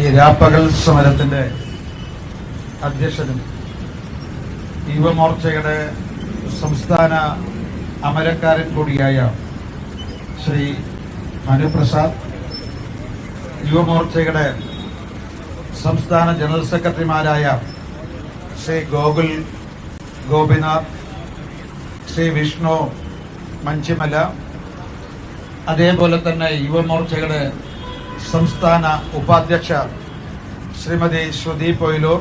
ഈ രാപ്പകൽ സമരത്തിന്റെ അധ്യക്ഷനും യുവമോർച്ചയുടെ സംസ്ഥാന അമരക്കാരൻ കൂടിയായ ശ്രീ മനുപ്രസാദ്, യുവമോർച്ചയുടെ സംസ്ഥാന ജനറൽ സെക്രട്ടറിമാരായ ശ്രീ ഗോകുൽ ഗോപിനാഥ്, ശ്രീ വിഷ്ണു മഞ്ചിമല, അതേപോലെ തന്നെ യുവമോർച്ചയുടെ സംസ്ഥാന ഉപാധ്യക്ഷ ശ്രീമതി ശ്രുതി പൊയിലൂർ,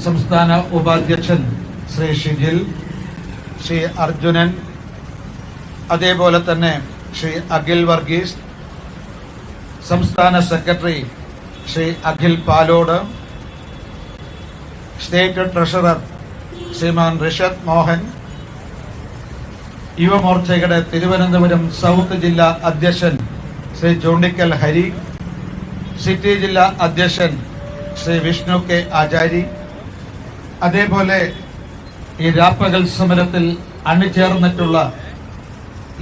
സംസ്ഥാന ഉപാധ്യക്ഷൻ ശ്രീ ഷിജിൽ, ശ്രീ അർജുനൻ, അതേപോലെ തന്നെ ശ്രീ അഖിൽ വർഗീസ്, സംസ്ഥാന secretary Shri Akhil Palode, state treasurer Shriman Rishad Mohan, യുവമോർച്ചയുടെ തിരുവനന്തപുരം സൗത്ത് ജില്ലാ അധ്യക്ഷൻ ശ്രീ ചൂണ്ടിക്കൽ ഹരി, സിറ്റി ജില്ലാ അധ്യക്ഷൻ ശ്രീ വിഷ്ണു കെ ആചാരി, അതേപോലെ ഈ രാപ്പകൽ സമരത്തിൽ അണിചേർന്നിട്ടുള്ള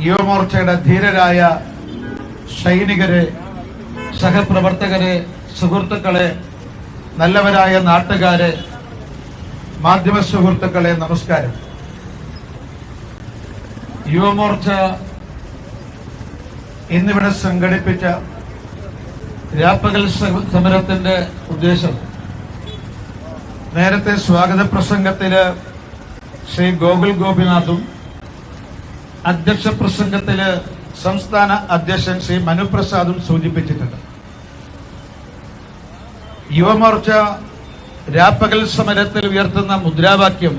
യുവമോർച്ചയുടെ ധീരരായ സൈനികരെ, സഹപ്രവർത്തകരെ, സുഹൃത്തുക്കളെ, നല്ലവരായ നാട്ടുകാരെ, മാധ്യമ സുഹൃത്തുക്കളെ, നമസ്കാരം. യുവമോർച്ച ഇന്നിവിടെ സംഘടിപ്പിച്ച രാപ്പകൽ സമരത്തിന്റെ ഉദ്ദേശം, നേരത്തെ സ്വാഗത പ്രസംഗത്തില് ശ്രീ ഗോകുൽ ഗോപിനാഥും അധ്യക്ഷ പ്രസംഗത്തില് സംസ്ഥാന അധ്യക്ഷൻ ശ്രീ മനുപ്രസാദും സൂചിപ്പിച്ചിട്ടുണ്ട്. യുവമോർച്ച രാപ്പകൽ സമരത്തിൽ ഉയർത്തുന്ന മുദ്രാവാക്യം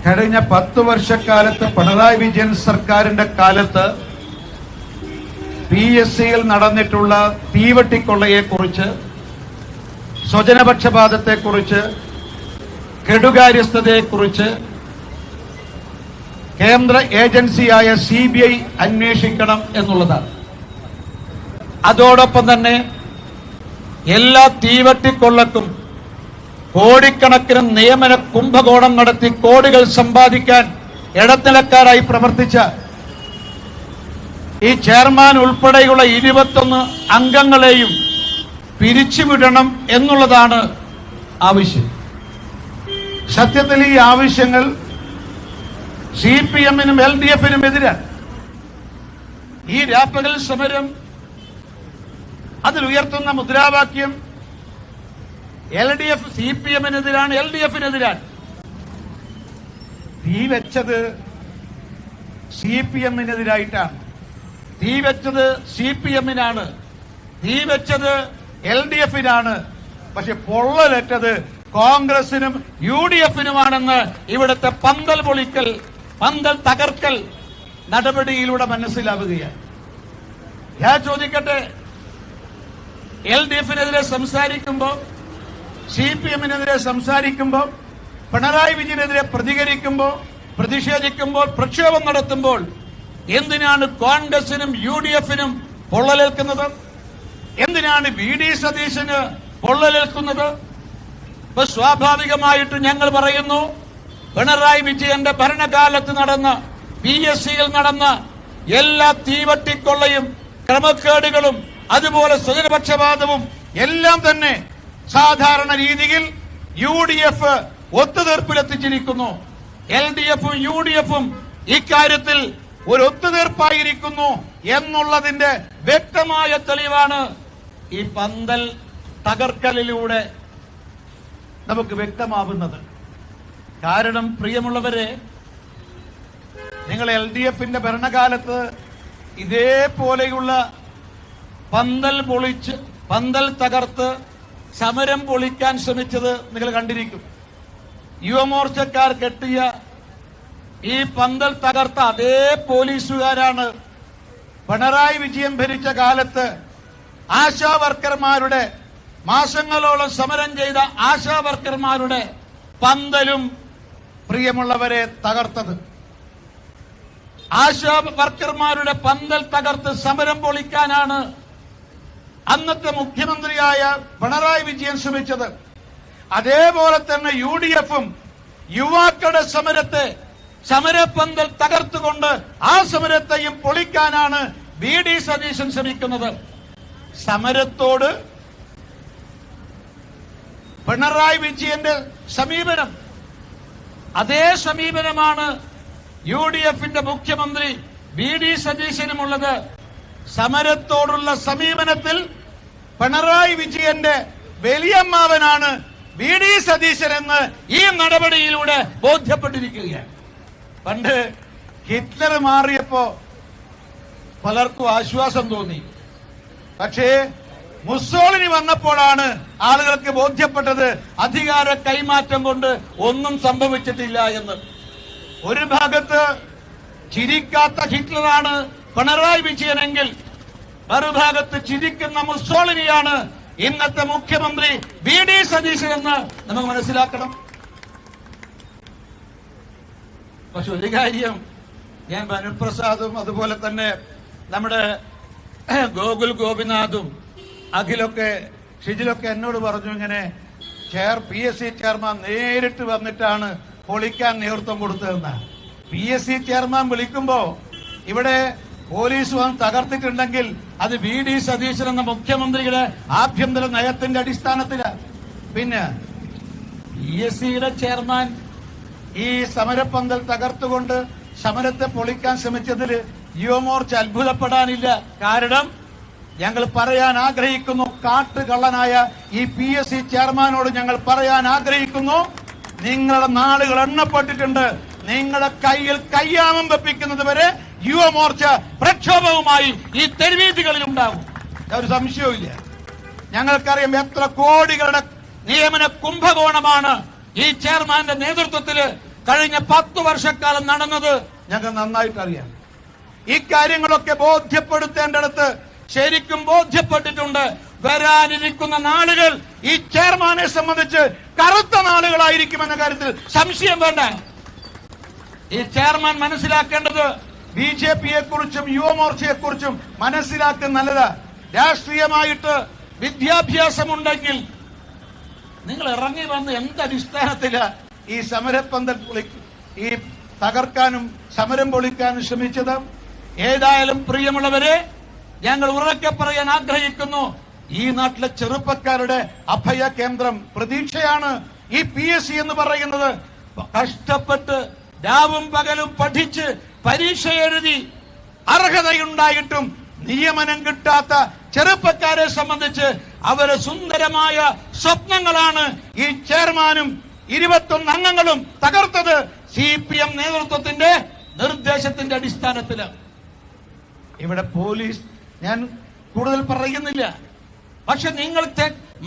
കഴിഞ്ഞ 10 വർഷക്കാലത്ത് പിണറായി വിജയൻ സർക്കാരിന്റെ കാലത്ത് PSCയിൽ നടന്നിട്ടുള്ള തീവട്ടിക്കൊള്ളയെക്കുറിച്ച്, സ്വജനപക്ഷപാതത്തെക്കുറിച്ച്, കെടുകാര്യസ്ഥതയെക്കുറിച്ച് കേന്ദ്ര ഏജൻസിയായ CBI അന്വേഷിക്കണം എന്നുള്ളതാണ്. അതോടൊപ്പം തന്നെ എല്ലാ തീവട്ടിക്കൊള്ളക്കും കോടിക്കണക്കിന് നിയമന കുംഭകോണം നടത്തി കോടികൾ സമ്പാദിക്കാൻ ഇടനിലക്കാരായി പ്രവർത്തിച്ച ഈ ചെയർമാൻ ഉൾപ്പെടെയുള്ള 21 അംഗങ്ങളെയും പിരിച്ചുവിടണം എന്നുള്ളതാണ് ആവശ്യം. സത്യത്തിൽ ഈ ആവശ്യങ്ങൾ CPM-നും LDF-നും എതിരാണ്. ഈ രാപ്പകൽ സമരം അതിൽ ഉയർത്തുന്ന മുദ്രാവാക്യം LDF CPM-നെതിരാണ്, LDF-നെതിരാണ്. തീ വെച്ചത് CPM-നെതിരായിട്ടാണ്, തീ വെച്ചത് CPM-നാണ്, തീ വെച്ചത് LDF-നാണ്. പക്ഷെ പൊള്ളലേറ്റത് കോൺഗ്രസിനും UDF-നുമാണെന്ന് ഇവിടുത്തെ പന്തൽ പൊളിക്കൽ, പന്തൽ തകർക്കൽ നടപടിയിലൂടെ മനസ്സിലാവുകയാണ്. ഞാൻ ചോദിക്കട്ടെ, LDF-നെതിരെ സംസാരിക്കുമ്പോൾ, CPM-നെതിരെ സംസാരിക്കുമ്പോൾ, പിണറായി വിജയനെതിരെ പ്രതികരിക്കുമ്പോൾ, പ്രതിഷേധിക്കുമ്പോൾ, പ്രക്ഷോഭം നടത്തുമ്പോൾ എന്തിനാണ് കോൺഗ്രസിനും UDF-നും പൊള്ളലേൽക്കുന്നത്? എന്തിനാണ് VD സതീശന് പൊള്ളലേൽക്കുന്നത്? ഇപ്പൊ സ്വാഭാവികമായിട്ട് ഞങ്ങൾ പറയുന്നു, പിണറായി വിജയന്റെ ഭരണകാലത്ത് നടന്ന PSCയിൽ നടന്ന എല്ലാ തീവട്ടിക്കൊള്ളയും ക്രമക്കേടുകളും അതുപോലെ സ്വജനപക്ഷപാതവും എല്ലാം തന്നെ സാധാരണ രീതിയിൽ UDF ഒത്തുതീർപ്പിലെത്തിച്ചിരിക്കുന്നു. LDF-ഉം UDF-ഉം ഇക്കാര്യത്തിൽ ഒരു ഒത്തുതീർപ്പായിരിക്കുന്നു എന്നുള്ളതിന്റെ വ്യക്തമായ തെളിവാണ് ഈ പന്തൽ തകർക്കലിലൂടെ നമുക്ക് വ്യക്തമാവുന്നത്. കാരണം പ്രിയമുള്ളവരെ, നിങ്ങൾ LDF-ന്റെ ഭരണകാലത്ത് ഇതേപോലെയുള്ള പന്തൽ പൊളിച്ച്, പന്തൽ തകർത്ത് സമരം പൊളിക്കാൻ ശ്രമിച്ചത് നിങ്ങൾ കണ്ടിരിക്കും. യുവമോർച്ചക്കാർ കെട്ടിയ ഈ പന്തൽ തകർത്ത അതേ പോലീസുകാരാണ് പിണറായി വിജയൻ ഭരിച്ച കാലത്ത് ആശാ വർക്കർമാരുടെ, മാസങ്ങളോളം സമരം ചെയ്ത ആശാ വർക്കർമാരുടെ പന്തലും പ്രിയമുള്ളവരെ തകർത്തത്. ആശാ വർക്കർമാരുടെ പന്തൽ തകർത്ത് സമരം പൊളിക്കാനാണ് അന്നത്തെ മുഖ്യമന്ത്രിയായ പിണറായി വിജയൻ ശ്രമിച്ചത്. അതേപോലെ തന്നെ UDF-ഉം യുവാക്കളുടെ സമരത്തെ, സമരപ്പന്തൽ തകർത്തുകൊണ്ട് ആ സമരത്തെയും പൊളിക്കാനാണ് വി.ഡി. സതീശൻ ശ്രമിക്കുന്നത് സമരത്തോട് പിണറായി വിജയന്റെ സമീപനം, അതേ സമീപനമാണ് UDFന്റെ മുഖ്യമന്ത്രി വി.ഡി. സതീശനുമുള്ളത്. സമരത്തോടുള്ള സമീപനത്തിൽ പിണറായി വിജയന്റെ വലിയമ്മാവനാണ് വി.ഡി. സതീശൻ എന്ന് ഈ നടപടിയിലൂടെ ബോധ്യപ്പെട്ടിരിക്കുകയാണ്. പണ്ട് ഹിറ്റ്ലർ മാറിയപ്പോ പലർക്കും ആശ്വാസം തോന്നി. പക്ഷേ മുസോളിനി വന്നപ്പോഴാണ് ആളുകൾക്ക് ബോധ്യപ്പെട്ടത് അധികാര കൈമാറ്റം കൊണ്ട് ഒന്നും സംഭവിച്ചിട്ടില്ല എന്ന്. ഒരു ഭാഗത്ത് ചിരിക്കാത്ത ഹിറ്റ്ലറാണ് പിണറായി വിജയനെങ്കിൽ മറുഭാഗത്ത് ചിരിക്കുന്ന മുസോളിനിയാണ് ഇന്നത്തെ മുഖ്യമന്ത്രി വി.ഡി. സതീശൻ എന്ന് നമുക്ക് മനസ്സിലാക്കണം. പക്ഷെ ഒരു കാര്യം, ഞാൻ ബനുപ്രസാദും അതുപോലെ തന്നെ നമ്മുടെ ഗോകുൽ ഗോപിനാഥും അഖിലൊക്കെ ഷിജിലൊക്കെ എന്നോട് പറഞ്ഞു, ഇങ്ങനെ PSC ചെയർമാൻ നേരിട്ട് വന്നിട്ടാണ് പൊളിക്കാൻ നേതൃത്വം കൊടുത്തതെന്ന്. PSC ചെയർമാൻ വിളിക്കുമ്പോ ഇവിടെ പോലീസ് വന്ന് തകർത്തിട്ടുണ്ടെങ്കിൽ അത് വി.ഡി. സതീശൻ എന്ന മുഖ്യമന്ത്രിയുടെ ആഭ്യന്തര നയത്തിന്റെ അടിസ്ഥാനത്തിലാണ്. പിന്നെ PSCയുടെ ചെയർമാൻ ഈ സമരപ്പന്തൽ തകർത്തുകൊണ്ട് സമരത്തെ പൊളിക്കാൻ ശ്രമിച്ചതിൽ യുവമോർച്ച അത്ഭുതപ്പെടാനില്ല. കാരണം ഞങ്ങൾ പറയാൻ ആഗ്രഹിക്കുന്നു, കാട്ടുകള്ളനായ ഈ PSC ചെയർമാനോട് ഞങ്ങൾ പറയാൻ ആഗ്രഹിക്കുന്നു, നിങ്ങളുടെ നാളുകൾ എണ്ണപ്പെട്ടിട്ടുണ്ട്. നിങ്ങളുടെ കയ്യിൽ കയ്യാമം വെപ്പിക്കുന്നത് വരെ യുവമോർച്ച പ്രക്ഷോഭവുമായി ഈ തെരുവീതികളിൽ ഉണ്ടാകും. ഒരു സംശയവുമില്ല. ഞങ്ങൾക്കറിയാം എത്ര കോടികളുടെ നിയമന കുംഭകോണമാണ് ഈ ചെയർമാന്റെ നേതൃത്വത്തിൽ കഴിഞ്ഞ 10 വർഷക്കാലം നടന്നത്. ഞങ്ങൾ നന്നായിട്ട് അറിയാം. ഈ കാര്യങ്ങളൊക്കെ ബോധ്യപ്പെടുത്തേണ്ടടുത്ത് ശരിക്കും ബോധ്യപ്പെട്ടിട്ടുണ്ട്. വരാനിരിക്കുന്ന നാളുകൾ ഈ ചെയർമാനെ സംബന്ധിച്ച് കറുത്ത നാളുകളായിരിക്കുമെന്ന കാര്യത്തിൽ സംശയം വേണ്ട. ഈ ചെയർമാൻ മനസ്സിലാക്കേണ്ടത് BJPയെ കുറിച്ചും യുവമോർച്ചയെ കുറിച്ചും മനസ്സിലാക്കുന്ന നല്ലത്. രാഷ്ട്രീയമായിട്ട് വിദ്യാഭ്യാസമുണ്ടെങ്കിൽ നിങ്ങൾ ഇറങ്ങി വന്ന് എന്തടിസ്ഥാനത്തില ഈ സമരപ്പന്തൽ ഈ തകർക്കാനും സമരം പൊളിക്കാനും ശ്രമിച്ചത്? ഏതായാലും പ്രിയമുള്ളവരെ, ഞങ്ങൾ ഉറക്കെ പറയാൻ ആഗ്രഹിക്കുന്നു, ഈ നാട്ടിലെ ചെറുപ്പക്കാരുടെ അഭയ കേന്ദ്രം പ്രതീക്ഷയാണ് ഈ PSC എന്ന് പറയുന്നത്. കഷ്ടപ്പെട്ട് രാവും പകലും പഠിച്ച് പരീക്ഷ എഴുതി അർഹതയുണ്ടായിട്ടും നിയമനം കിട്ടാത്ത ചെറുപ്പക്കാരെ സംബന്ധിച്ച് അവരെ സുന്ദരമായ സ്വപ്നങ്ങളാണ് ഈ ചെയർമാനും 21 അംഗങ്ങളും തകർത്തത്. CPM നേതൃത്വത്തിന്റെ നിർദ്ദേശത്തിന്റെ അടിസ്ഥാനത്തിലാണ്. ഇവിടെ പോലീസ്, ഞാൻ കൂടുതൽ പറയുന്നില്ല, പക്ഷെ നിങ്ങൾ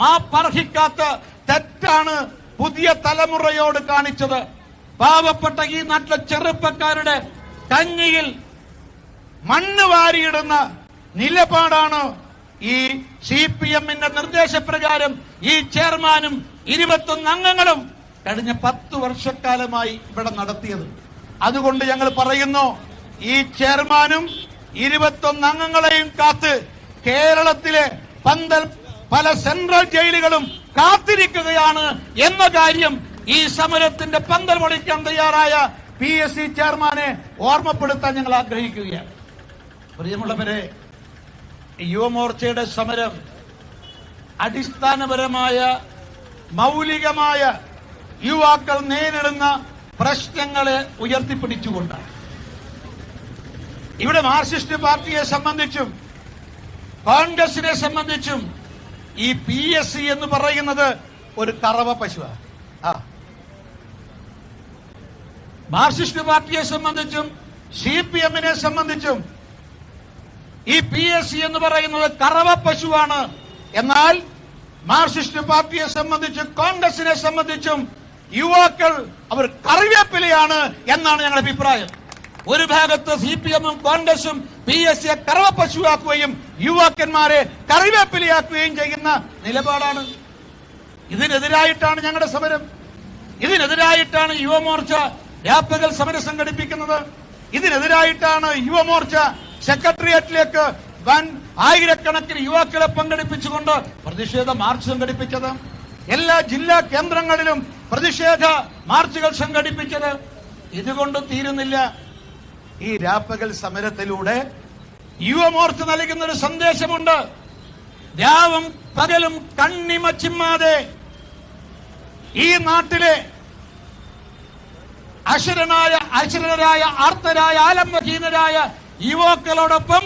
മാപ്പർഹിക്കാത്ത തെറ്റാണ് പുതിയ തലമുറയോട് കാണിച്ചത്. പാവപ്പെട്ട ഈ നാട്ടിലെ ചെറുപ്പക്കാരുടെ കഞ്ഞിയിൽ മണ്ണ് വാരിയിടുന്ന നിലപാടാണ് ഈ CPMന്റെ നിർദ്ദേശപ്രകാരം ഈ ചെയർമാനും 21 അംഗങ്ങളും കഴിഞ്ഞ 10 വർഷക്കാലമായി ഇവിടെ നടത്തിയത്. അതുകൊണ്ട് ഞങ്ങൾ പറയുന്നു, ഈ ചെയർമാനും 21 അംഗങ്ങളെയും കാത്ത് കേരളത്തിലെ പല സെൻട്രൽ ജയിലുകളും കാത്തിരിക്കുകയാണ് എന്ന കാര്യം ഈ സമരത്തിന്റെ പന്തൽ പൊളിക്കാൻ തയ്യാറായ PSC ചെയർമാനെ ഓർമ്മപ്പെടുത്താൻ ഞങ്ങൾ ആഗ്രഹിക്കുകയാണ്. പ്രിയമുള്ളവരെ, യുവമോർച്ചയുടെ സമരം അടിസ്ഥാനപരമായ മൗലികമായ യുവാക്കൾ നേരിടുന്ന പ്രശ്നങ്ങളെ ഉയർത്തിപ്പിടിച്ചുകൊണ്ടാണ്. ഇവിടെ മാർക്സിസ്റ്റ് പാർട്ടിയെ സംബന്ധിച്ചും കോൺഗ്രസിനെ സംബന്ധിച്ചും ഈ PSC എന്ന് പറയുന്നത് ഒരു കറവ പശുവാണ്. മാർക്സിസ്റ്റ് പാർട്ടിയെ സംബന്ധിച്ചും CPMനെ സംബന്ധിച്ചും ഈ PSC എന്ന് പറയുന്നത് കറവ പശുവാണ്. എന്നാൽ മാർക്സിസ്റ്റ് പാർട്ടിയെ സംബന്ധിച്ചും കോൺഗ്രസിനെ സംബന്ധിച്ചും യുവാക്കൾ അവർ കറിവേപ്പിലയാണ് എന്നാണ് ഞങ്ങളുടെ അഭിപ്രായം. ഒരു ഭാഗത്ത് CPMും കോൺഗ്രസും PSCയെ കറവ പശുവാക്കുകയും യുവാക്കന്മാരെ കറിവേപ്പിലയാക്കുകയും ചെയ്യുന്ന നിലപാടാണ്. ഇതിനെതിരായിട്ടാണ് ഞങ്ങളുടെ സമരം. ഇതിനെതിരായിട്ടാണ് യുവമോർച്ച രാപ്പകൽ സമരം സംഘടിപ്പിക്കുന്നത്. ഇതിനെതിരായിട്ടാണ് യുവമോർച്ച സെക്രട്ടേറിയറ്റിലേക്ക് വൻ ആയിരക്കണക്കിന് യുവാക്കളെ പങ്കെടുപ്പിച്ചുകൊണ്ട് പ്രതിഷേധ മാർച്ച് സംഘടിപ്പിച്ചത്. എല്ലാ ജില്ലാ കേന്ദ്രങ്ങളിലും പ്രതിഷേധ മാർച്ചുകൾ സംഘടിപ്പിച്ചത്. ഇതുകൊണ്ട് തീരുന്നില്ല. ഈ രാപ്പകൽ സമരത്തിലൂടെ യുവമോർച്ച നൽകുന്ന ഒരു സന്ദേശമുണ്ട്. രാവും പകലും കണ്ണിമ ചിമ്മാതെ ഈ നാട്ടിലെ അശരണരായ ആർത്തരായ ആലംബഹീനരായ യുവാക്കളോടൊപ്പം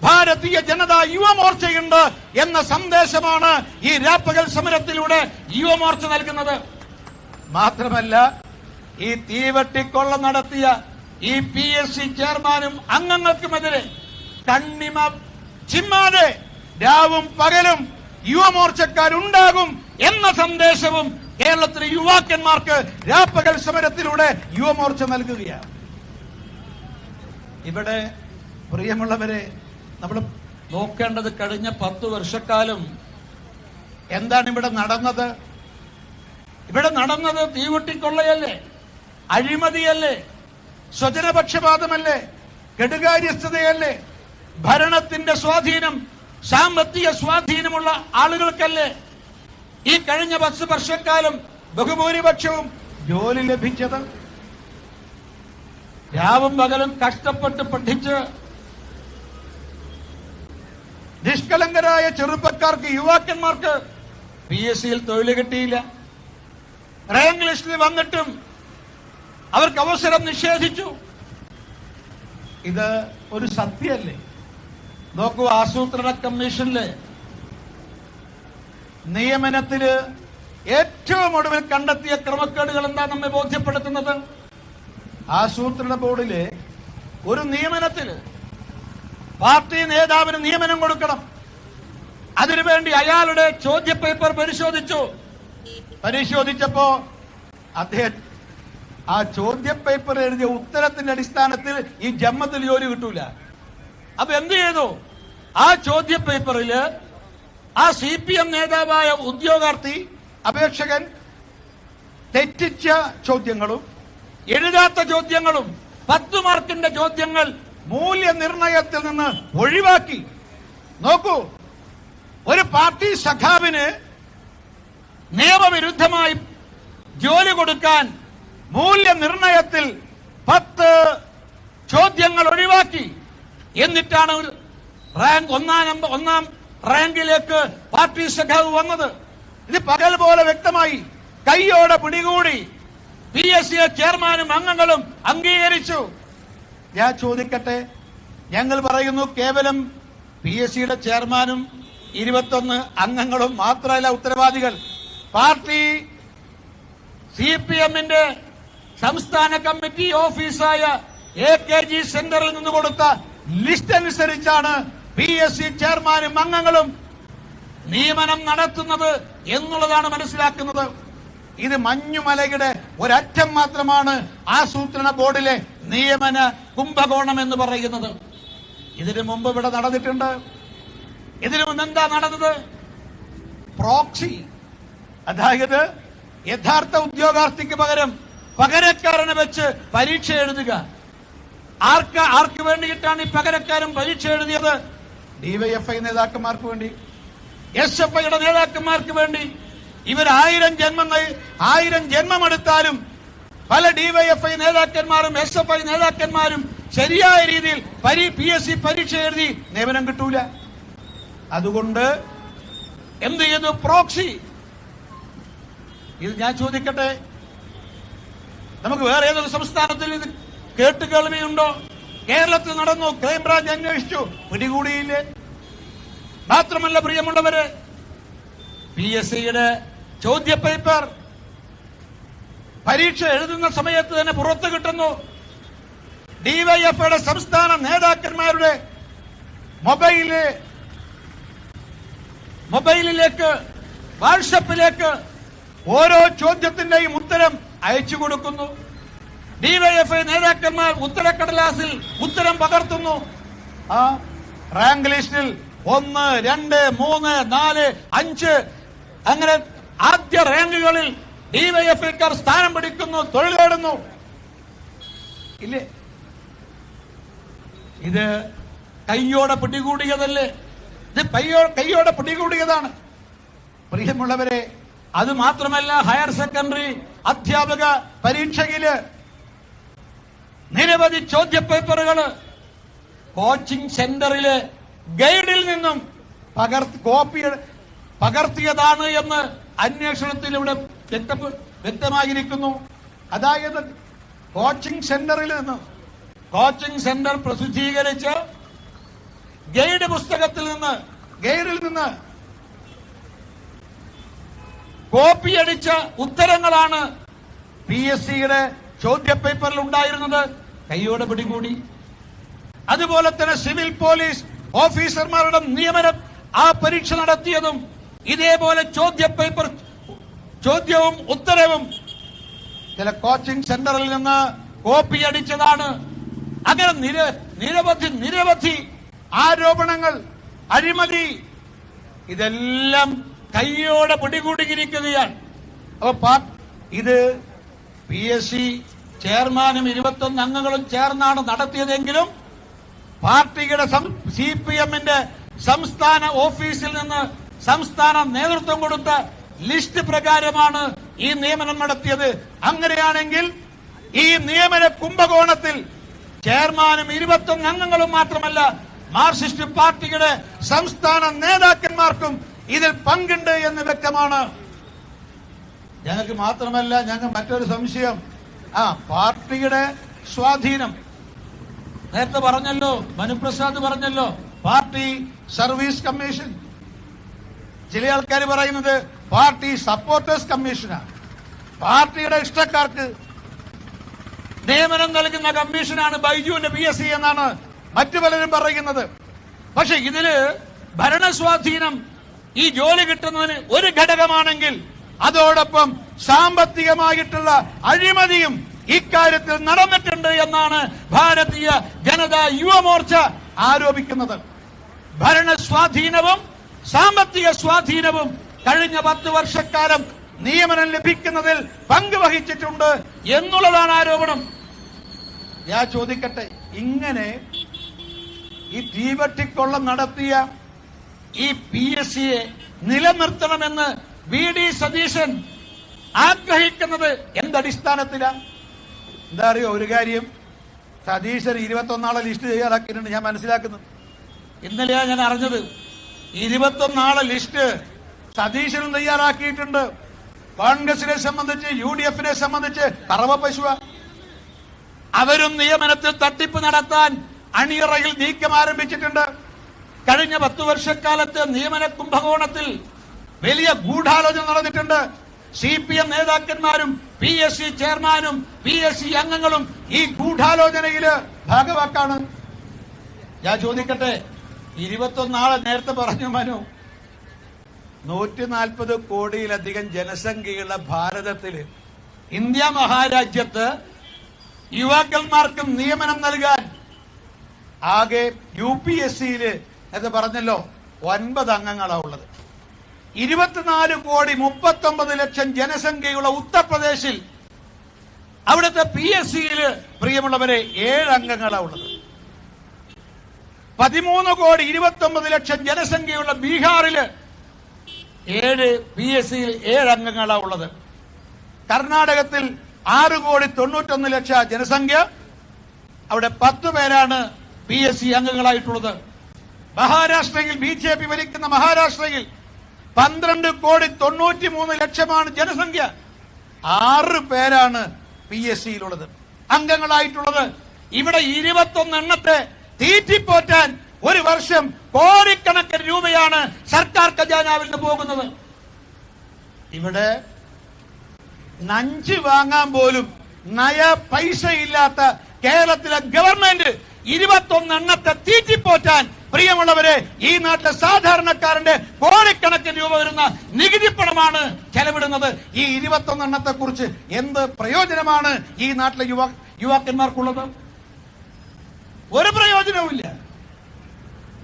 ഭാരതീയ ജനതാ യുവമോർച്ചയുണ്ട് എന്ന സന്ദേശമാണ് ഈ രാപ്പകൽ സമരത്തിലൂടെ യുവമോർച്ച നൽകുന്നത്. മാത്രമല്ല, ഈ തീവട്ടിക്കൊള്ള നടത്തിയ ഈ PSC ചെയർമാനും അംഗങ്ങൾക്കുമെതിരെ കണ്ണിമ ചിമ്മാതെ രാവും പകലും യുവമോർച്ചക്കാരുണ്ടാകും എന്ന സന്ദേശവും കേരളത്തിലെ യുവാക്കന്മാർക്ക് രാപ്പകൽ സമരത്തിലൂടെ യുവമോർച്ച നൽകുകയാണ്. ഇവിടെ പ്രിയമുള്ളവരെ, നമ്മൾ നോക്കേണ്ടത് കഴിഞ്ഞ 10 വർഷക്കാലം എന്താണ് ഇവിടെ നടന്നത്? ഇവിടെ നടന്നത് തീവട്ടിക്കൊള്ളയല്ലേ, അഴിമതിയല്ലേ, സ്വജനപക്ഷപാതമല്ലേ, കെടുകാര്യസ്ഥതയല്ലേ, ഭരണത്തിന്റെ സ്വാധീനം, സാമ്പത്തിക സ്വാധീനമുള്ള ആളുകൾക്കല്ലേ ഈ കഴിഞ്ഞ 10 വർഷക്കാലം ബഹുഭൂരിപക്ഷവും ജോലി ലഭിച്ചത്? രാവും പകലും കഷ്ടപ്പെട്ട് പഠിച്ച് നിഷ്കളങ്കരായ ചെറുപ്പക്കാർക്ക്, യുവാക്കന്മാർക്ക് PSCയിൽ തൊഴിൽ കിട്ടിയില്ല. റാങ്ക് ലിസ്റ്റിൽ വന്നിട്ടും അവർക്ക് അവസരം നിഷേധിച്ചു. ഇത് ഒരു സത്യമല്ലേ? നോക്കൂ, ആസൂത്രണ കമ്മീഷനിലെ നിയമനത്തില് ഏറ്റവും ഒടുവിൽ കണ്ടെത്തിയ ക്രമക്കേടുകൾ എന്താ നമ്മെ ബോധ്യപ്പെടുത്തുന്നത്? ആസൂത്രണ ബോർഡിലെ ഒരു നിയമനത്തില് പാർട്ടി നേതാവിന് നിയമനം കൊടുക്കണം. അതിനുവേണ്ടി അയാളുടെ ചോദ്യപേപ്പർ പരിശോധിച്ചപ്പോ അദ്ദേഹം ആ ചോദ്യപേപ്പർ എഴുതിയ ഉത്തരത്തിന്റെ അടിസ്ഥാനത്തിൽ ഈ ജമ്മത്തിൽ ജോലി കിട്ടൂല. അപ്പൊ എന്ത് ചെയ്തു? ആ ചോദ്യപേപ്പറിൽ ആ CPM നേതാവായ ഉദ്യോഗാർത്ഥി അപേക്ഷകൻ തെറ്റിച്ച ചോദ്യങ്ങളും എഴുതാത്ത ചോദ്യങ്ങളും 10 മാർക്കിന്റെ ചോദ്യങ്ങൾ മൂല്യനിർണയത്തിൽ നിന്ന് ഒഴിവാക്കി. നോക്കൂ, ഒരു പാർട്ടി സഖാവിന് നിയമവിരുദ്ധമായി ജോലി കൊടുക്കാൻ മൂല്യനിർണയത്തിൽ 10 ചോദ്യങ്ങൾ ഒഴിവാക്കി. എന്നിട്ടാണ് ഒന്നാം റാങ്കിലേക്ക് പാർട്ടി സഖാവ് വന്നത്. ഇത് പകൽ പോലെ വ്യക്തമായി, കൈയോടെ പിടികൂടി. PSC ചെയർമാനും അംഗങ്ങളും അംഗീകരിച്ചു. ഞാൻ ചോദിക്കട്ടെ, ഞങ്ങൾ പറയുന്നു കേവലം PSCയുടെ ചെയർമാനും 21 അംഗങ്ങളും മാത്രമല്ല ഉത്തരവാദികൾ. പാർട്ടി CPMന്റെ സംസ്ഥാന കമ്മിറ്റി ഓഫീസായ AKG സെന്ററിൽ നിന്ന് കൊടുത്ത ലിസ്റ്റ് അനുസരിച്ചാണ് PSC ചെയർമാനും അംഗങ്ങളും നിയമനം നടത്തുന്നത് എന്നുള്ളതാണ് മനസ്സിലാക്കുന്നത്. ഇത് മഞ്ഞുമലയുടെ ഒരറ്റം മാത്രമാണ് ആസൂത്രണ ബോർഡിലെ നിയമന കുംഭകോണം എന്ന് പറയുന്നത്. ഇതിനു മുമ്പ് ഇവിടെ നടന്നിട്ടുണ്ട്. ഇതിനു മുമ്പ് എന്താ നടന്നത്? പ്രോക്സി, അതായത് യഥാർത്ഥ ഉദ്യോഗാർത്ഥിക്ക് പകരം പകരക്കാരനെ വെച്ച് പരീക്ഷ എഴുതുക. ആർക്ക് വേണ്ടിയിട്ടാണ് ഈ പകരക്കാരൻ പരീക്ഷ എഴുതിയത്? DYFI നേതാക്കന്മാർക്ക് വേണ്ടി, SFIയുടെ നേതാക്കന്മാർക്ക് വേണ്ടി. ഇവർ 1000 ജന്മമെടുത്താലും പല DYFI നേതാക്കന്മാരും SFI നേതാക്കന്മാരും ശരിയായ രീതിയിൽ PSC പരീക്ഷ എഴുതി നിയമനം കിട്ടൂല. അതുകൊണ്ട് എന്ത് ചെയ്തു? പ്രോക്സി. ഇത് ഞാൻ ചോദിക്കട്ടെ, നമുക്ക് വേറെ ഏതൊരു സംസ്ഥാനത്തിൽ ഇത് കേട്ടുകേൾവിയുണ്ടോ? കേരളത്തിൽ നടന്നു, ക്രൈംബ്രാഞ്ച് അന്വേഷിച്ചു, പിടികൂടിയില്ലേ? മാത്രമല്ല പ്രിയമുള്ളവര്, PSCയുടെ ചോദ്യപേപ്പർ പരീക്ഷ എഴുതുന്ന സമയത്ത് തന്നെ പുറത്തു കിട്ടുന്നു. DYFIയുടെ സംസ്ഥാന നേതാക്കന്മാരുടെ മൊബൈലിലേക്ക്, വാട്സപ്പിലേക്ക് ഓരോ ചോദ്യത്തിന്റെയും ഉത്തരം അയച്ചു കൊടുക്കുന്നു. DYFI നേതാക്കന്മാർ ഉത്തരക്കടലാസിൽ ഉത്തരം പകർത്തുന്നു. ആ റാങ്ക് ലിസ്റ്റിൽ 1, 2, 3, 4, 5 അങ്ങനെ ആദ്യ റാങ്കുകളിൽ DYFIക്കാർ സ്ഥാനം പിടിക്കുന്നു, തൊഴിൽ നേടുന്നു. ഇല്ലേ? ഇത് കയ്യോടെ പിടികൂടിയതല്ലേ? ഇത് കയ്യോടെ പിടികൂടിയതാണ്. പ്രിയമുള്ളവരെ, അത് മാത്രമല്ല, ഹയർ സെക്കൻഡറി അധ്യാപക പരീക്ഷയില് നിരവധി ചോദ്യപേപ്പറുകൾ കോച്ചിങ് സെന്ററിലെ ഗൈഡിൽ നിന്നും പകർത്തിയതാണ് എന്ന് അന്വേഷണത്തിൽ ഇവിടെ വ്യക്തമായിരിക്കുന്നു. അതായത് കോച്ചിങ് സെന്ററിൽ നിന്ന് കോച്ചിങ് സെന്റർ പ്രസിദ്ധീകരിച്ച ഗൈഡ് പുസ്തകത്തിൽ നിന്ന് ഗൈഡിൽ നിന്ന് കോപ്പിയടിച്ച ഉത്തരങ്ങളാണ് PSCയുടെ ചോദ്യപേപ്പറിൽ ഉണ്ടായിരുന്നത്. കൈയോടെ പിടികൂടി. അതുപോലെ തന്നെ സിവിൽ പോലീസ് ഓഫീസർമാരുടെ നിയമനം ആ പരീക്ഷ നടത്തിയതും ഇതേപോലെ ചോദ്യവും ഉത്തരവും ചില കോച്ചിങ് സെന്ററിൽ നിന്ന് കോപ്പിയടിച്ചതാണ്. അങ്ങനെ നിരവധി ആരോപണങ്ങൾ, അഴിമതി, ഇതെല്ലാം കൈയോടെ പിടികൂടിയിരിക്കുകയാണ്. അപ്പൊ ഇത് PSC ചെയർമാനും 21 അംഗങ്ങളും ചേർന്നാണ് നടത്തിയതെങ്കിലും പാർട്ടിയുടെ CPMന്റെ സംസ്ഥാന ഓഫീസിൽ നിന്ന് സംസ്ഥാന നേതൃത്വം കൊടുത്ത ലിസ്റ്റ് പ്രകാരമാണ് ഈ നിയമനം നടത്തിയത്. അങ്ങനെയാണെങ്കിൽ ഈ നിയമന കുംഭകോണത്തിൽ ചെയർമാനും 21 അംഗങ്ങളും മാത്രമല്ല, മാർക്സിസ്റ്റ് പാർട്ടിയുടെ സംസ്ഥാന നേതാക്കന്മാർക്കും ഇതിൽ പങ്കുണ്ട് എന്ന് വ്യക്തമാണ്. ഞങ്ങൾക്ക് മാത്രമല്ല, ഞങ്ങൾക്ക് മറ്റൊരു സംശയം, പാർട്ടിയുടെ സ്വാധീനം. നേരത്തെ പറഞ്ഞല്ലോ, മനുപ്രസാദ് പറഞ്ഞല്ലോ, പാർട്ടി സർവീസ് കമ്മീഷൻ. ചില ആൾക്കാർ പറയുന്നത് പാർട്ടി സപ്പോർട്ടേഴ്സ് കമ്മീഷനാണ്. പാർട്ടിയുടെ ഇഷ്ടക്കാർക്ക് നിയമനം നൽകുന്ന കമ്മീഷനാണ് ബൈജുവിന്റെ PSC എന്നാണ് മറ്റു പലരും പറയുന്നത്. പക്ഷെ ഇതില് ഭരണസ്വാധീനം ഈ ജോലി കിട്ടുന്നതിന് ഒരു ഘടകമാണെങ്കിൽ അതോടൊപ്പം സാമ്പത്തികമായിട്ടുള്ള അഴിമതിയും ഇക്കാര്യത്തിൽ നടന്നിട്ടുണ്ട് എന്നാണ് ഭാരതീയ ജനതാ യുവമോർച്ച ആരോപിക്കുന്നത്. ഭരണസ്വാധീനവും സാമ്പത്തിക സ്വാധീനവും കഴിഞ്ഞ 10 വർഷക്കാലം നിയമനം ലഭിക്കുന്നതിൽ പങ്കുവഹിച്ചിട്ടുണ്ട് എന്നുള്ളതാണ് ആരോപണം. ഞാൻ ചോദിക്കട്ടെ, ഇങ്ങനെ ഈ തീവട്ടിക്കൊള്ളം നടത്തിയ ഈ PSCയെ നിലനിർത്തണമെന്ന് VD സതീശൻ ആഗ്രഹിക്കുന്നത് എന്തടിസ്ഥാനത്തിലാണ്? എന്താ അറിയോ, ഒരു കാര്യം, സതീശൻ 21 ആളെ ലിസ്റ്റ് തയ്യാറാക്കിയിട്ടുണ്ട്. ഞാൻ മനസ്സിലാക്കുന്നത്, ഇന്നലെയാണ് ഞാൻ അറിഞ്ഞത്, 21 ആളെ ലിസ്റ്റ് സതീശനും തയ്യാറാക്കിയിട്ടുണ്ട്. കോൺഗ്രസിനെ സംബന്ധിച്ച്, UDFനെ സംബന്ധിച്ച് കറവ പശുവ. അവരും നിയമനത്തിൽ തട്ടിപ്പ് നടത്താൻ അണിയറയിൽ നീക്കം ആരംഭിച്ചിട്ടുണ്ട്. കഴിഞ്ഞ 10 വർഷക്കാലത്ത് നിയമന കുംഭകോണത്തിൽ വലിയ ഗൂഢാലോചന നടന്നിട്ടുണ്ട്. CPM നേതാക്കന്മാരും PSC ചെയർമാനും PSC അംഗങ്ങളും ഈ ഗൂഢാലോചനയില് ഭാഗവാക്കാണ്. ഞാൻ ചോദിക്കട്ടെ, 21 ആളെ നേരത്തെ പറഞ്ഞു മനു, 140 കോടിയിലധികം ജനസംഖ്യയുള്ള ഭാരതത്തില്, ഇന്ത്യ മഹാരാജ്യത്ത് യുവാക്കന്മാർക്കും നിയമനം നൽകാൻ ആകെ UPSCയില് എന്ന് പറഞ്ഞല്ലോ 9 അംഗങ്ങളാണ് ഉള്ളത്. 24 കോടി 39 ലക്ഷം ജനസംഖ്യയുള്ള ഉത്തർപ്രദേശിൽ അവിടുത്തെ PSCയില് പ്രിയമുള്ളവരെ 7 അംഗങ്ങളാണ് ഉള്ളത്. 13 കോടി 29 ലക്ഷം ജനസംഖ്യയുള്ള ബീഹാറില് 7 PSCയിൽ 7 അംഗങ്ങളാണ് ഉള്ളത്. കർണാടകത്തിൽ 6 കോടി 91 ലക്ഷം ജനസംഖ്യ, അവിടെ 10 പേരാണ് PSC അംഗങ്ങളായിട്ടുള്ളത്. മഹാരാഷ്ട്രയിൽ BJP ഭരിക്കുന്ന മഹാരാഷ്ട്രയിൽ 12 കോടി 93 ലക്ഷമാണ് ജനസംഖ്യ, 6 പേരാണ് PSCയിലുള്ളത് അംഗങ്ങളായിട്ടുള്ളത്. ഇവിടെ 21 എണ്ണത്തെ തീറ്റിപ്പോറ്റാൻ ഒരു വർഷം കോടിക്കണക്കിന് രൂപയാണ് സർക്കാർ ഖജാനാവിൽ നിന്ന് പോകുന്നത്. ഇവിടെ നഞ്ച് വാങ്ങാൻ പോലും നയ പൈസ ഇല്ലാത്ത കേരളത്തിലെ ഗവൺമെന്റ് 21 എണ്ണത്തെ തീറ്റിപ്പോറ്റാൻ, പ്രിയമുള്ളവരെ, ഈ നാട്ടിലെ സാധാരണക്കാരന്റെ കോടിക്കണക്കിന് രൂപ വരുന്ന നികുതി പണമാണ് ചെലവിടുന്നത്. ഈ 21 എണ്ണത്തെ കുറിച്ച് എന്ത് പ്രയോജനമാണ് ഈ നാട്ടിലെ യുവാക്കന്മാർക്കുള്ളത്? ഒരു പ്രയോജനവുമില്ല.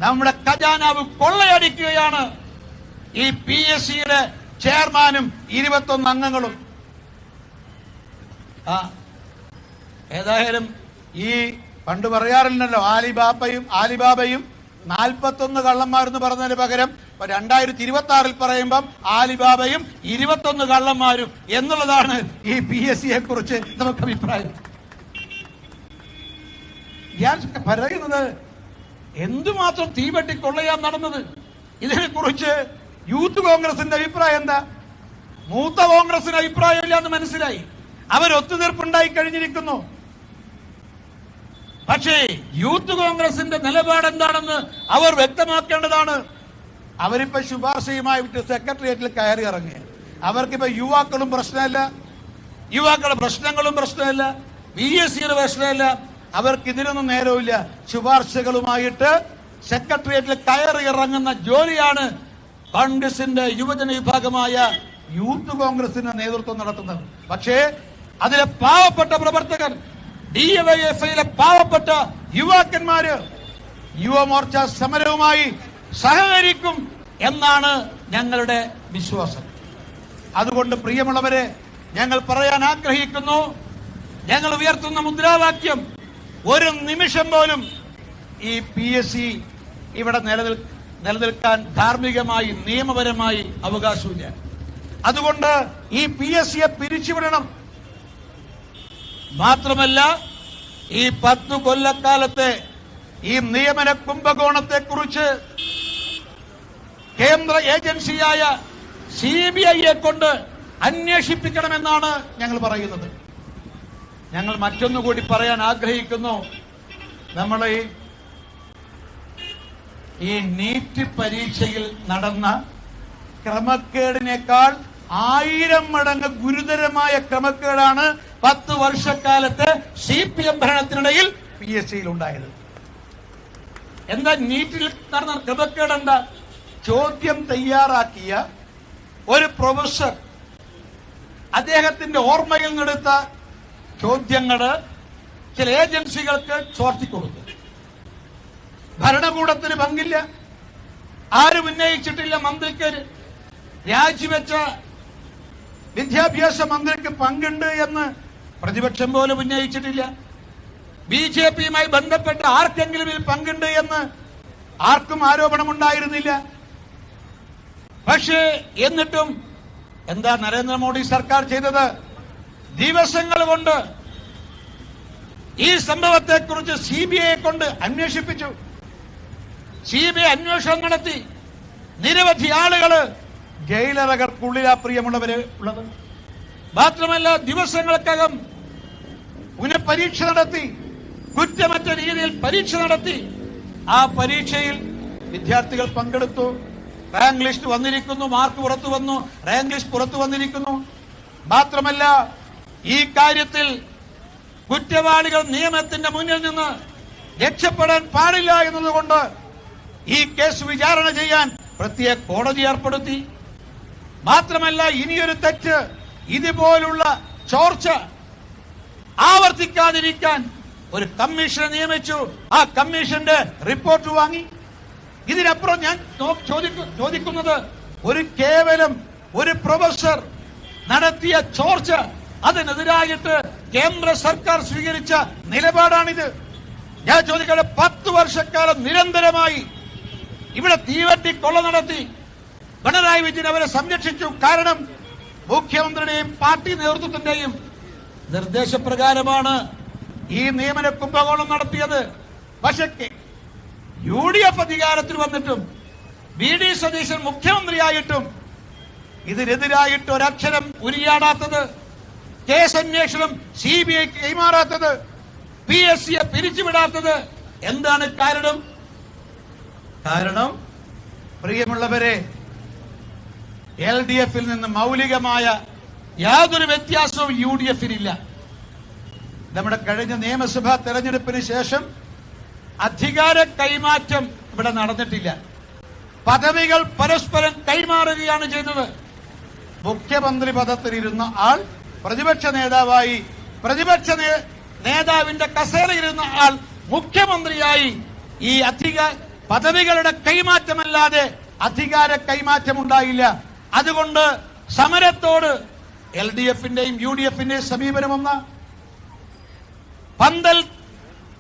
നമ്മുടെ ഖജാനാവ് കൊള്ളയടിക്കുകയാണ് ഈ PSCയുടെ ചെയർമാനും 21 അംഗങ്ങളും. ഏതായാലും ഈ പണ്ട് പറയാറില്ലല്ലോ, ആലിബാബയും 41 കള്ളന്മാരെന്ന് പറഞ്ഞതിന് പകരം 2026 പറയുമ്പം ആലിബാബയും 21 കള്ളന്മാരും എന്നുള്ളതാണ് ഈ PSCയെ കുറിച്ച് നമുക്ക് അഭിപ്രായം. ഞാൻ പറയുന്നത് എന്തുമാത്രം തീവെട്ടിക്കൊള്ളയാൻ നടന്നത്? ഇതിനെക്കുറിച്ച് യൂത്ത് കോൺഗ്രസിന്റെ അഭിപ്രായം എന്താ? മൂത്ത കോൺഗ്രസിന് അഭിപ്രായമില്ല എന്ന് മനസ്സിലായി. അവർ ഒത്തുതീർപ്പുണ്ടായി കഴിഞ്ഞിരിക്കുന്നു. പക്ഷേ യൂത്ത് കോൺഗ്രസിന്റെ നിലപാട് എന്താണെന്ന് അവർ വ്യക്തമാക്കേണ്ടതാണ്. അവരിപ്പോ ശുപാർശയുമായി വിട്ട് സെക്രട്ടേറിയറ്റിൽ കയറി ഇറങ്ങി. അവർക്കിപ്പോ യുവാക്കളും പ്രശ്നമല്ല, യുവാക്കളുടെ പ്രശ്നങ്ങളും പ്രശ്നമല്ല, PSCയുടെ പ്രശ്നമല്ല. അവർക്ക് ഇതിനൊന്നും നേരമില്ല. ശുപാർശകളുമായിട്ട് സെക്രട്ടേറിയറ്റിൽ കയറി ഇറങ്ങുന്ന ജോലിയാണ് കോൺഗ്രസിന്റെ യുവജന വിഭാഗമായ യൂത്ത് കോൺഗ്രസിന് നേതൃത്വം നടത്തുന്നത്. പക്ഷേ അതിലെ പാവപ്പെട്ട പ്രവർത്തകർ, DYFIയിലെ പാവപ്പെട്ട യുവാക്കന്മാര് യുവമോർച്ച സമരവുമായി സഹകരിക്കും എന്നാണ് ഞങ്ങളുടെ വിശ്വാസം. അതുകൊണ്ട് പ്രിയമുള്ളവരെ, ഞങ്ങൾ പറയാൻ ആഗ്രഹിക്കുന്നു, ഞങ്ങൾ ഉയർത്തുന്ന മുദ്രാവാക്യം, ഒരു നിമിഷം പോലും ഈ PSC ഇവിടെ നിലനിൽക്കാൻ ധാർമ്മികമായി നിയമപരമായി അവകാശമില്ല. അതുകൊണ്ട് ഈ PSCയെ പിരിച്ചുവിടണം. മാത്രമല്ല, ഈ 10 കൊല്ലക്കാലത്തെ ഈ നിയമന കുംഭകോണത്തെ കുറിച്ച് കേന്ദ്ര ഏജൻസിയായ CBIയെ കൊണ്ട് അന്വേഷിപ്പിക്കണമെന്നാണ് ഞങ്ങൾ പറയുന്നത്. ഞങ്ങൾ മറ്റൊന്നുകൂടി പറയാൻ ആഗ്രഹിക്കുന്നു. നമ്മൾ ഈ നീറ്റ് പരീക്ഷയിൽ നടന്ന ക്രമക്കേടിനേക്കാൾ 1000 മടങ്ങ് ഗുരുതരമായ ക്രമക്കേടാണ് 10 വർഷക്കാലത്തെ CPM ഭരണത്തിനിടയിൽ PSCയിൽ ഉണ്ടായത്. എന്താ നീറ്റിൽ നടന്ന ക്രമക്കേട്? എന്താ? ചോദ്യം തയ്യാറാക്കിയ ഒരു പ്രൊഫസർ അദ്ദേഹത്തിന്റെ ഓർമ്മയിൽ നിന്നെടുത്ത ചോദ്യങ്ങള് ചില ഏജൻസികൾക്ക് ചോർത്തിക്കൊടുത്തു. ഭരണകൂടത്തിന് പങ്കില്ല, ആരും ഉന്നയിച്ചിട്ടില്ല. മന്ത്രിക്ക്, രാജിവെച്ച വിദ്യാഭ്യാസ മന്ത്രിക്ക് പങ്കുണ്ട് എന്ന് പ്രതിപക്ഷം പോലും ഉന്നയിച്ചിട്ടില്ല. BJPയുമായി ബന്ധപ്പെട്ട ആർക്കെങ്കിലും ഇതിൽ പങ്കുണ്ട് എന്ന് ആർക്കും ആരോപണമുണ്ടായിരുന്നില്ല. പക്ഷേ എന്നിട്ടും എന്താ നരേന്ദ്രമോദി സർക്കാർ ചെയ്തത്? ദിവസങ്ങൾ കൊണ്ട് ഈ സംഭവത്തെക്കുറിച്ച് CBIയെ കൊണ്ട് അന്വേഷിപ്പിച്ചു. CBI അന്വേഷണം നടത്തി. നിരവധി ആളുകള് ജയിലറകൾക്കുള്ളിലാ പ്രിയമുള്ളവര് ഉള്ളത്. മാത്രമല്ല, ദിവസങ്ങൾക്കകം പുനഃപരീക്ഷ നടത്തി, കുറ്റമറ്റ രീതിയിൽ പരീക്ഷ നടത്തി. ആ പരീക്ഷയിൽ വിദ്യാർത്ഥികൾ പങ്കെടുത്തു. റാങ്ക് ലിസ്റ്റ് വന്നിരിക്കുന്നു, മാർക്ക് പുറത്തു വന്നു, റാങ്ക് ലിസ്റ്റ് പുറത്തു വന്നിരിക്കുന്നു. മാത്രമല്ല, ഈ കാര്യത്തിൽ കുറ്റവാളികൾ നിയമത്തിന്റെ മുന്നിൽ നിന്ന് രക്ഷപ്പെടാൻ പാടില്ല എന്നതുകൊണ്ട് ഈ കേസ് വിചാരണ ചെയ്യാൻ പ്രത്യേക കോടതി ഏർപ്പെടുത്തി. മാത്രമല്ല, ഇനിയൊരു തെറ്റ്, ഇതുപോലുള്ള ചോർച്ച ആവർത്തിക്കാതിരിക്കാൻ ഒരു കമ്മീഷനെ നിയമിച്ചു. ആ കമ്മീഷന്റെ റിപ്പോർട്ട് വാങ്ങി. ഇതിനപ്പുറം ഞാൻ ചോദിക്കുന്നത്, കേവലം ഒരു പ്രൊഫസർ നടത്തിയ ചോർച്ച, അതിനെതിരായിട്ട് കേന്ദ്ര സർക്കാർ സ്വീകരിച്ച നിലപാടാണിത്. ഞാൻ ചോദിക്കട്ടെ, 10 വർഷക്കാലം നിരന്തരമായി ഇവിടെ തീവട്ടി കൊള്ള നടത്തി പിണറായി വിജയൻ അവരെ സംരക്ഷിച്ചു. കാരണം മുഖ്യമന്ത്രിയുടെയും പാർട്ടി നേതൃത്വത്തിന്റെയും നിർദ്ദേശപ്രകാരമാണ് ഈ നിയമന കുംഭകോണം നടത്തിയത്. പക്ഷേ UDF അധികാരത്തിൽ വന്നിട്ടും VD സതീശൻ മുഖ്യമന്ത്രിയായിട്ടും ഇതിനെതിരായിട്ട് ഒരക്ഷരം ഉരിയാടാത്തത്, കേസ് അന്വേഷണം CBIക്ക് കൈമാറാത്തത്, PSCയെ പിരിച്ചുവിടാത്തത് എന്താണ് കാരണം? കാരണം പ്രിയമുള്ളവരെ, LDFിൽ നിന്ന് മൗലികമായ യാതൊരു വ്യത്യാസവും UDFിനില്ല. നമ്മുടെ കഴിഞ്ഞ നിയമസഭാ തെരഞ്ഞെടുപ്പിന് ശേഷം അധികാര കൈമാറ്റം ഇവിടെ നടന്നിട്ടില്ല. പദവികൾ പരസ്പരം കൈമാറുകയാണ് ചെയ്തത്. മുഖ്യമന്ത്രി പദത്തിലിരുന്ന ആൾ പ്രതിപക്ഷ നേതാവായി, പ്രതിപക്ഷ നേതാവിന്റെ കസേരയിരുന്ന ആൾ മുഖ്യമന്ത്രിയായി. ഈ പദവികളുടെ കൈമാറ്റമല്ലാതെ അധികാര കൈമാറ്റം ഉണ്ടായില്ല. അതുകൊണ്ട് സമരത്തോട് LDFന്റെയും UDFന്റെയും സമീപനം ഒന്ന്, പന്തൽ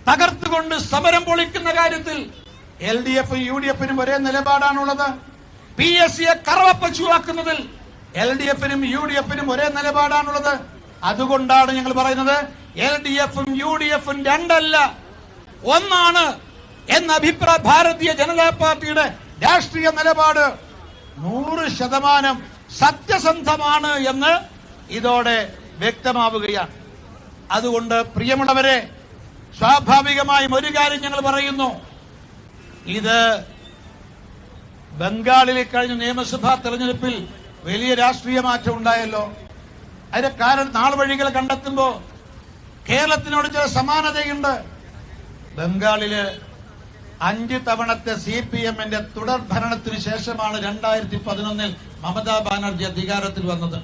തകർത്തുകൊണ്ട് സമരം പൊളിക്കുന്ന കാര്യത്തിൽ LDFും UDFനും ഒരേ നിലപാടാണുള്ളത്. PSCയെ കറവപ്പശുവാക്കുന്നതിൽ LDFനും UDFനും ഒരേ നിലപാടാണുള്ളത്. അതുകൊണ്ടാണ് ഞങ്ങൾ പറയുന്നത്, LDFും UDFും രണ്ടല്ല, ഒന്നാണ് എന്ന അഭിപ്രായ ഭാരതീയ ജനതാ പാർട്ടിയുടെ രാഷ്ട്രീയ നിലപാട് 100% സത്യസന്ധമാണ് എന്ന് ഇതോടെ വ്യക്തമാവുകയാണ്. അതുകൊണ്ട് പ്രിയമുള്ളവരെ, സ്വാഭാവികമായും ഒരു കാര്യം ഞങ്ങൾ പറയുന്നു. ഇത് ബംഗാളിൽ കഴിഞ്ഞ നിയമസഭാ തെരഞ്ഞെടുപ്പിൽ വലിയ രാഷ്ട്രീയ മാറ്റം ഉണ്ടായല്ലോ. അതിന്റെ കാരണം നാൾവഴികൾ കണ്ടെത്തുമ്പോൾ കേരളത്തിനോട് ചില സമാനതയുണ്ട്. ബംഗാളില് 5 തവണത്തെ CPM-ന്റെ തുടർ ഭരണത്തിന് ശേഷമാണ് 2011 മമതാ ബാനർജി അധികാരത്തിൽ വന്നത്.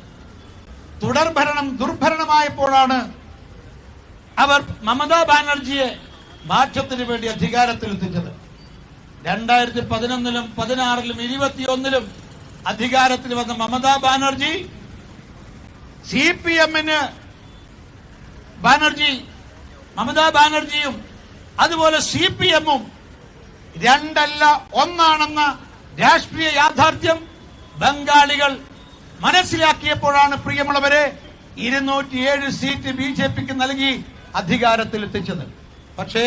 തുടർ ഭരണം ദുർഭരണമായപ്പോഴാണ് അവർ മമതാ ബാനർജിയെ മാറ്റത്തിന് വേണ്ടി അധികാരത്തിലെത്തിച്ചത്. 2011-ലും 2016-ലും 2021-ലും അധികാരത്തിൽ വന്ന മമതാ ബാനർജി CPM-ന് മമതാ ബാനർജിയും അതുപോലെ CPM-ഉം രണ്ടല്ല ഒന്നാണെന്ന രാഷ്ട്രീയ യാഥാർത്ഥ്യം ബംഗാളികൾ മനസ്സിലാക്കിയപ്പോഴാണ് പ്രിയമുള്ളവരെ 207 സീറ്റ് BJPക്ക് നൽകി അധികാരത്തിലെത്തിച്ചത്. പക്ഷേ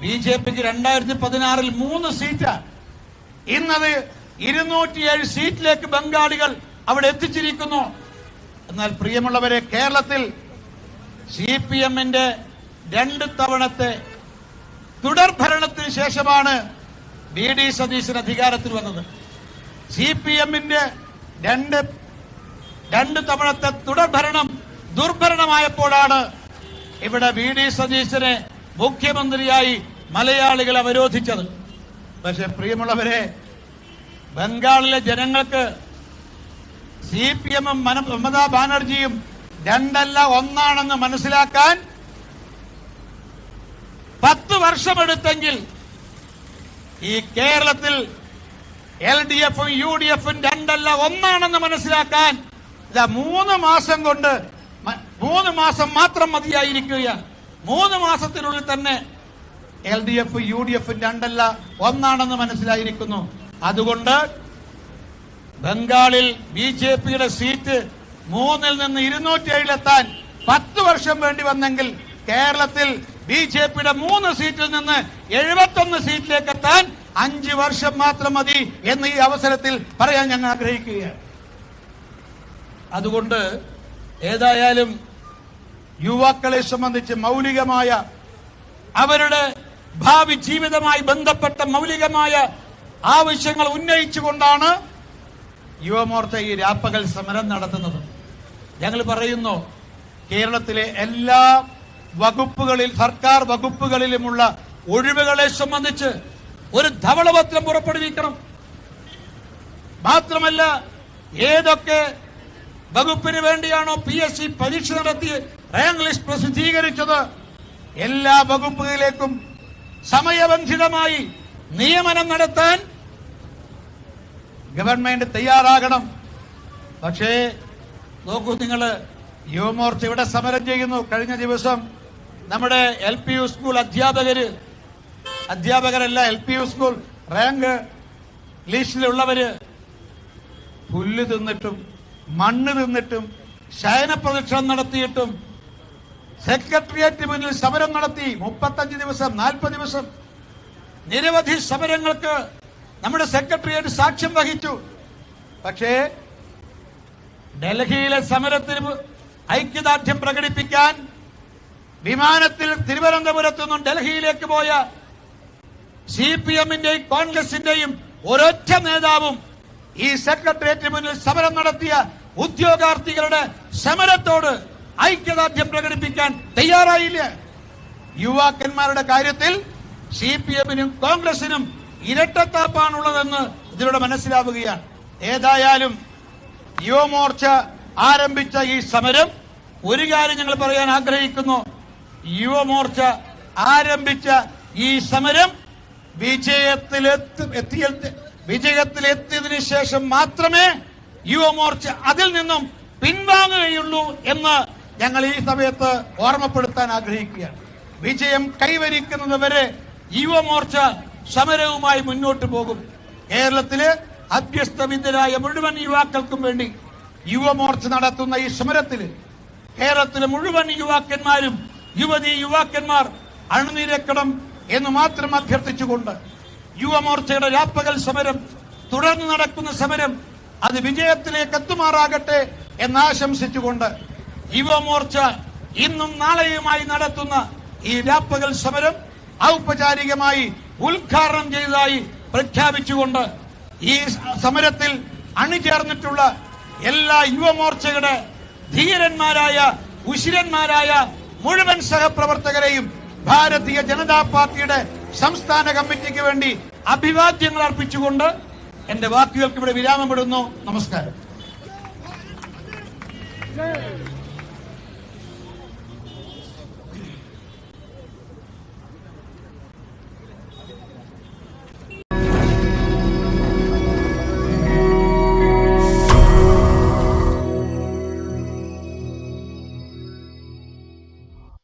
BJPക്ക് 2016-ൽ 3 സീറ്റ്, ഇന്നത് 207 സീറ്റിലേക്ക് ബംഗാളികൾ അവിടെ എത്തിച്ചിരിക്കുന്നു. എന്നാൽ പ്രിയമുള്ളവരെ, കേരളത്തിൽ CPM-ന്റെ 2 തവണത്തെ തുടർ ഭരണത്തിന് ശേഷമാണ് VD സതീശൻ അധികാരത്തിൽ വന്നത്. CPM-ന്റെ 2 തവണത്തെ തുടർ ഭരണം ദുർഭരണമായപ്പോഴാണ് ഇവിടെ VD സതീശനെ മുഖ്യമന്ത്രിയായി മലയാളികൾ അവരോധിച്ചത്. പക്ഷെ പ്രിയമുള്ളവരെ, ബംഗാളിലെ ജനങ്ങൾക്ക് CPM-ഉം മമതാ ബാനർജിയും രണ്ടല്ല ഒന്നാണെന്ന് മനസ്സിലാക്കാൻ 10 വർഷമെടുത്തെങ്കിൽ ഈ കേരളത്തിൽ LDF-ഉം UDF-ഉം രണ്ടല്ല ഒന്നാണെന്ന് മനസ്സിലാക്കാൻ 3 മാസം കൊണ്ട് 3 മാസം മാത്രം മതിയായിരിക്കുകയാണ്. 3 മാസത്തിനുള്ളിൽ തന്നെ LDF-ഉം UDF-ഉം രണ്ടല്ല ഒന്നാണെന്ന് മനസ്സിലായിരിക്കുന്നു. അതുകൊണ്ട് ബംഗാളിൽ BJPയുടെ സീറ്റ് 3-ൽ നിന്ന് 207-ലെത്താൻ 10 വർഷം വേണ്ടി വന്നെങ്കിൽ കേരളത്തിൽ BJPയുടെ 3 സീറ്റിൽ നിന്ന് 71 സീറ്റിലേക്ക് എത്താൻ 5 വർഷം മാത്രം മതി എന്ന് ഈ അവസരത്തിൽ പറയാൻ ഞങ്ങൾ ആഗ്രഹിക്കുകയാണ്. അതുകൊണ്ട് ഏതായാലും യുവാക്കളെ സംബന്ധിച്ച് മൗലികമായ അവരുടെ ഭാവി ജീവിതവുമായി ബന്ധപ്പെട്ട മൗലികമായ ആവശ്യങ്ങൾ ഉന്നയിച്ചുകൊണ്ടാണ് യുവമോർച്ച ഈ രാപ്പകൽ സമരം നടത്തുന്നത്. ഞങ്ങൾ പറയുന്നു, കേരളത്തിലെ എല്ലാ വകുപ്പുകളിൽ, സർക്കാർ വകുപ്പുകളിലുമുള്ള ഒഴിവുകളെ സംബന്ധിച്ച് ഒരു ധവളപത്രം പുറപ്പെടുവിക്കണം. മാത്രമല്ല, ഏതൊക്കെ വകുപ്പിന് വേണ്ടിയാണോ PSC പരീക്ഷ നടത്തി റാങ്ക് ലിസ്റ്റ് പ്രസിദ്ധീകരിച്ചത്, എല്ലാ വകുപ്പുകളിലേക്കും സമയബന്ധിതമായി നിയമനം നടത്താൻ ഗവൺമെന്റ് തയ്യാറാകണം. പക്ഷേ നോക്കൂ നിങ്ങൾ, യുവമോർച്ച ഇവിടെ സമരം ചെയ്യുന്നു. കഴിഞ്ഞ ദിവസം നമ്മുടെ LPU സ്കൂൾ അധ്യാപകരല്ല LPU സ്കൂൾ റാങ്ക് ലിസ്റ്റിലുള്ളവര് പുല്ല് തിന്നിട്ടും മണ്ണ് തിന്നിട്ടും ശയനപ്രദക്ഷിണം നടത്തിയിട്ടും സെക്രട്ടേറിയറ്റ് മുന്നിൽ സമരം നടത്തി 35 ദിവസം 40 ദിവസം നിരവധി സമരങ്ങൾക്ക് നമ്മുടെ സെക്രട്ടേറിയറ്റ് സാക്ഷ്യം വഹിച്ചു. പക്ഷേ ഡൽഹിയിലെ സമരത്തിന് ഐക്യദാർഢ്യം പ്രകടിപ്പിക്കാൻ വിമാനത്തിൽ തിരുവനന്തപുരത്തു നിന്നും ഡൽഹിയിലേക്ക് പോയ CPM-ന്റെയും കോൺഗ്രസിന്റെയും ഒരൊറ്റ നേതാവും ഈ സെക്രട്ടേറിയറ്റ് മുന്നിൽ സമരം നടത്തിയ ഉദ്യോഗാർത്ഥികളുടെ സമരത്തോട് ഐക്യദാർഢ്യം പ്രകടിപ്പിക്കാൻ തയ്യാറായില്ല. യുവാക്കന്മാരുടെ കാര്യത്തിൽ CPM-നും കോൺഗ്രസിനും ഇരട്ടത്താപ്പാണുള്ളതെന്ന് ഇതിലൂടെ മനസ്സിലാവുകയാണ്. ഏതായാലും യുവമോർച്ച ആരംഭിച്ച ഈ സമരം, ഒരു കാര്യം ഞങ്ങൾ പറയാൻ ആഗ്രഹിക്കുന്നു, യുവമോർച്ച ആരംഭിച്ച ഈ സമരം വിജയത്തിലെത്തിയതിനു ശേഷം മാത്രമേ യുവമോർച്ച അതിൽ നിന്നും പിൻവാങ്ങുകയുള്ളൂ എന്ന് ഞങ്ങൾ ഈ സമയത്ത് ഓർമ്മപ്പെടുത്താൻ ആഗ്രഹിക്കുകയാണ്. വിജയം കൈവരിക്കുന്നത് വരെ യുവമോർച്ച സമരവുമായി മുന്നോട്ട് പോകും. കേരളത്തിലെ അഭ്യസ്തവിദ്യരായ മുഴുവൻ യുവാക്കൾക്കും വേണ്ടി യുവമോർച്ച നടത്തുന്ന ഈ സമരത്തിൽ കേരളത്തിലെ മുഴുവൻ യുവാക്കന്മാരും യുവതീ യുവാക്കന്മാർ അണിനിരക്കണം എന്ന് മാത്രം അഭ്യർത്ഥിച്ചുകൊണ്ട് യുവമോർച്ചയുടെ രാപ്പകൽ സമരം, തുടർന്ന് നടക്കുന്ന സമരം അത് വിജയത്തിലേക്ക് എത്തുമാറാകട്ടെ എന്നാശംസിച്ചുകൊണ്ട് യുവമോർച്ച ഇന്നും നാളെയുമായി നടത്തുന്ന ഈ രാപ്പകൽ സമരം ഔപചാരികമായി ഉദ്ഘാടനം ചെയ്തതായി പ്രഖ്യാപിച്ചുകൊണ്ട് ഈ സമരത്തിൽ അണിചേർന്നിട്ടുള്ള എല്ലാ യുവമോർച്ചയുടെ ധീരന്മാരായ ഉശിരന്മാരായ മുഴുവൻ സഹപ്രവർത്തകരെയും ഭാരതീയ ജനതാ പാർട്ടിയുടെ സംസ്ഥാന കമ്മിറ്റിക്ക് വേണ്ടി അഭിവാദ്യങ്ങൾ അർപ്പിച്ചുകൊണ്ട് എന്റെ വാക്കുകൾക്ക് ഇവിടെ വിരാമമിടുന്നു. നമസ്കാരം.